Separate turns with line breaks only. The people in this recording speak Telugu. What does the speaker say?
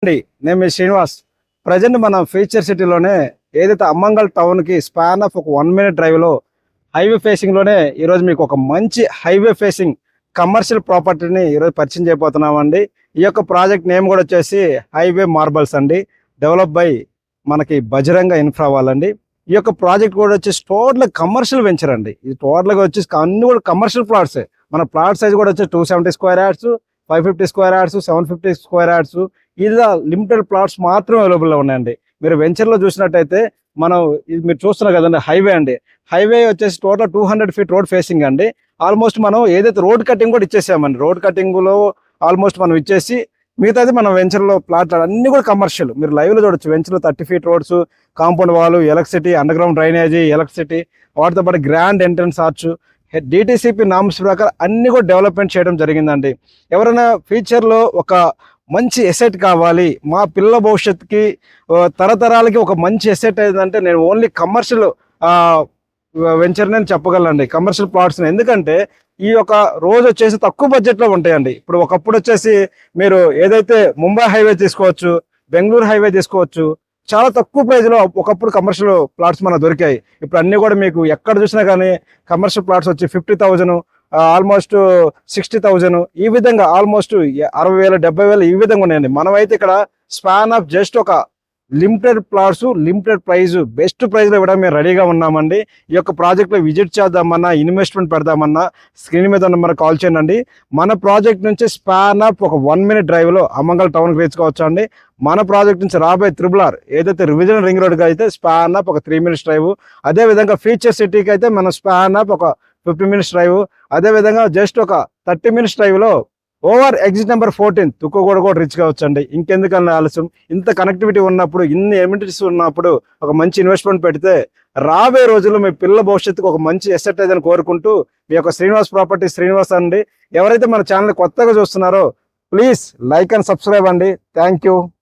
అండి నేను మీ శ్రీనివాస్. ప్రజెంట్ మనం ఫీచర్ సిటీలోనే ఏదైతే అమ్మంగల్ టౌన్కి స్పాన్ ఆఫ్ ఒక 1 minute డ్రైవ్లో హైవే ఫేసింగ్లోనే ఈరోజు మీకు ఒక మంచి హైవే ఫేసింగ్ కమర్షియల్ ప్రాపర్టీని ఈరోజు పరిచయం చేయబోతున్నామండి. ఈ యొక్క ప్రాజెక్ట్ నేమ్ కూడా వచ్చేసి హైవే మార్బల్స్ అండి. డెవలప్ బై మనకి బజరంగ ఇన్ఫ్రా వాళ్ళండి. ఈ యొక్క ప్రాజెక్ట్ కూడా వచ్చేసి టోటల్ కమర్షియల్ వెంచర్ అండి. ఇది టోటల్గా వచ్చేసి అన్ని కూడా కమర్షియల్ ప్లాట్సే. మన ప్లాట్ సైజ్ కూడా వచ్చేసి 270 square yards, 550 square yards, 750 square yards. ఇలా లిమిటెడ్ ప్లాట్స్ మాత్రం అవైలబుల్లో ఉన్నాయండి. మీరు వెంచర్లో చూసినట్టయితే మనం ఇది మీరు చూస్తున్నారు కదండి, హైవే అండి. హైవే వచ్చేసి టోటల్ 200 feet రోడ్ ఫేసింగ్ అండి. ఆల్మోస్ట్ మనం ఏదైతే రోడ్ కటింగ్ కూడా ఇచ్చేసామండి. రోడ్ కటింగ్లో ఆల్మోస్ట్ మనం ఇచ్చేసి మిగతాది మనం వెంచర్లో ప్లాట్ అన్ని కూడా కమర్షియల్. మీరు లైవ్లో చూడొచ్చు. వెంచర్లో 30 feet roads, compound wall, electricity, under ground drainage, electricity, వాటితో పాటు grand entrance arch, DTCP norms ప్రకారం అన్ని కూడా డెవలప్మెంట్ చేయడం జరిగిందండి. ఎవరైనా ఫ్యూచర్లో ఒక మంచి ఎసెట్ కావాలి, మా పిల్లల భవిష్యత్తుకి తరతరాలకి ఒక మంచి ఎసెట్ ఏదంటే నేను ఓన్లీ కమర్షియల్ వెంచర్ నేను చెప్పగలండి, కమర్షియల్ ప్లాట్స్. ఎందుకంటే ఈ యొక్క రోజు వచ్చేసి తక్కువ బడ్జెట్లో ఉంటాయండి. ఇప్పుడు ఒకప్పుడు వచ్చేసి మీరు ఏదైతే ముంబై హైవే తీసుకోవచ్చు, బెంగళూరు హైవే తీసుకోవచ్చు, చాలా తక్కువ ప్రైస్లో ఒకప్పుడు కమర్షియల్ ప్లాట్స్ మనకు దొరికాయి. ఇప్పుడు అన్నీ కూడా మీకు ఎక్కడ చూసినా కానీ కమర్షియల్ ప్లాట్స్ వచ్చి 50,000, ఆల్మోస్ట్ 60,000, ఈ విధంగా ఆల్మోస్ట్ 60,000, 70,000 ఈ విధంగా ఉన్నాయండి. మనమైతే ఇక్కడ స్పాన్ ఆఫ్ జస్ట్ ఒక limited plots, limited price, best ప్రైస్లో ఇవ్వడం మేము రెడీగా ఉన్నామండి. ఈ యొక్క ప్రాజెక్ట్లో విజిట్ చేద్దామన్నా, ఇన్వెస్ట్మెంట్ పెడదామన్నా స్క్రీన్ మీద నెంబర్ కాల్ చేయండి. మన ప్రాజెక్ట్ నుంచి స్పాన్ ఆఫ్ ఒక 1 minute డ్రైవ్లో అమ్మంగల్ టౌన్కి రీచ్ కావచ్చు అండి. మన ప్రాజెక్ట్ నుంచి రాబోయే RRR ఏదైతే రివిజన్ రింగ్ రోడ్కి అయితే స్పాన్ ఆఫ్ ఒక 3 minutes డ్రైవ్, అదేవిధంగా ఫ్యూచర్ సిటీకి అయితే మన స్పాన్ ఆఫ్ ఒక 50 minutes డ్రైవ్, అదేవిధంగా జస్ట్ ఒక 30 minutes డ్రైవ్లో ఓవర్ ఎగ్జిట్ నెంబర్ 14 తుక్కుగూడ కూడా రీచ్ కావచ్చు అండి. ఇంకెందుకన్నా ఆలస్యం? ఇంత కనెక్టివిటీ ఉన్నప్పుడు, ఇన్ని ఎమ్యూనిటీస్ ఉన్నప్పుడు ఒక మంచి ఇన్వెస్ట్మెంట్ పెడితే రాబోయే రోజుల్లో మీ పిల్లల భవిష్యత్తుకు ఒక మంచి ఎసెట్ ఏదని కోరుకుంటూ మీ యొక్క శ్రీనివాస్ ప్రాపర్టీ శ్రీనివాస్ అండి. ఎవరైతే మన ఛానల్ కొత్తగా చూస్తున్నారో ప్లీజ్ లైక్ అండ్ సబ్స్క్రైబ్ అండి. Thank you.